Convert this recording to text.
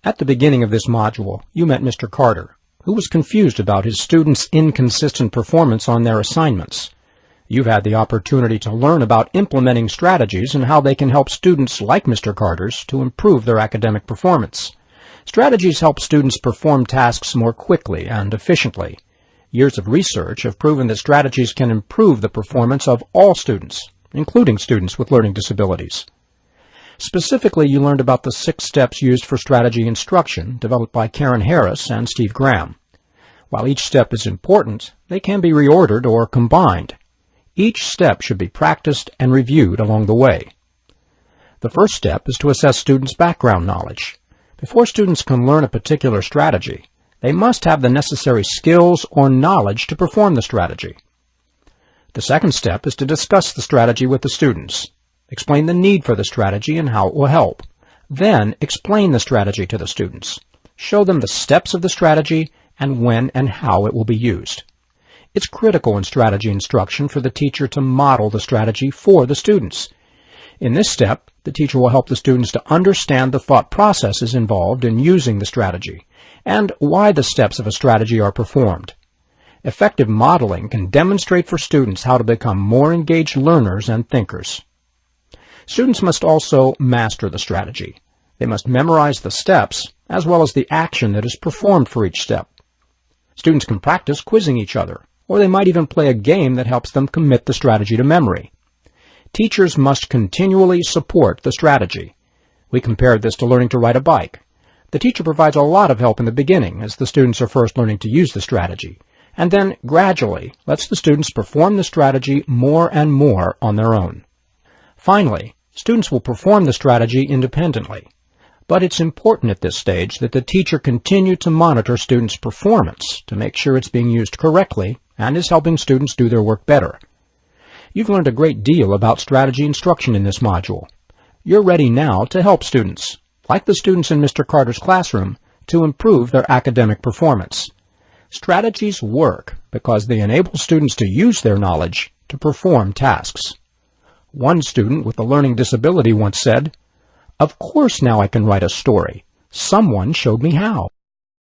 At the beginning of this module, you met Mr. Carter, who was confused about his students' inconsistent performance on their assignments. You've had the opportunity to learn about implementing strategies and how they can help students like Mr. Carter's to improve their academic performance. Strategies help students perform tasks more quickly and efficiently. Years of research have proven that strategies can improve the performance of all students, including students with learning disabilities. Specifically, you learned about the 6 steps used for strategy instruction developed by Karen Harris and Steve Graham. While each step is important, they can be reordered or combined. Each step should be practiced and reviewed along the way. The first step is to assess students' background knowledge. Before students can learn a particular strategy, they must have the necessary skills or knowledge to perform the strategy. The second step is to discuss the strategy with the students. Explain the need for the strategy and how it will help. Then explain the strategy to the students. Show them the steps of the strategy and when and how it will be used. It's critical in strategy instruction for the teacher to model the strategy for the students. In this step, the teacher will help the students to understand the thought processes involved in using the strategy and why the steps of a strategy are performed. Effective modeling can demonstrate for students how to become more engaged learners and thinkers. Students must also master the strategy. They must memorize the steps as well as the action that is performed for each step. Students can practice quizzing each other, or they might even play a game that helps them commit the strategy to memory. Teachers must continually support the strategy. We compared this to learning to ride a bike. The teacher provides a lot of help in the beginning as the students are first learning to use the strategy, and then gradually lets the students perform the strategy more and more on their own. Finally, students will perform the strategy independently. But it's important at this stage that the teacher continue to monitor students' performance to make sure it's being used correctly and is helping students do their work better. You've learned a great deal about strategy instruction in this module. You're ready now to help students, like the students in Mr. Carter's classroom, to improve their academic performance. Strategies work because they enable students to use their knowledge to perform tasks. One student with a learning disability once said, "Of course now I can write a story. Someone showed me how."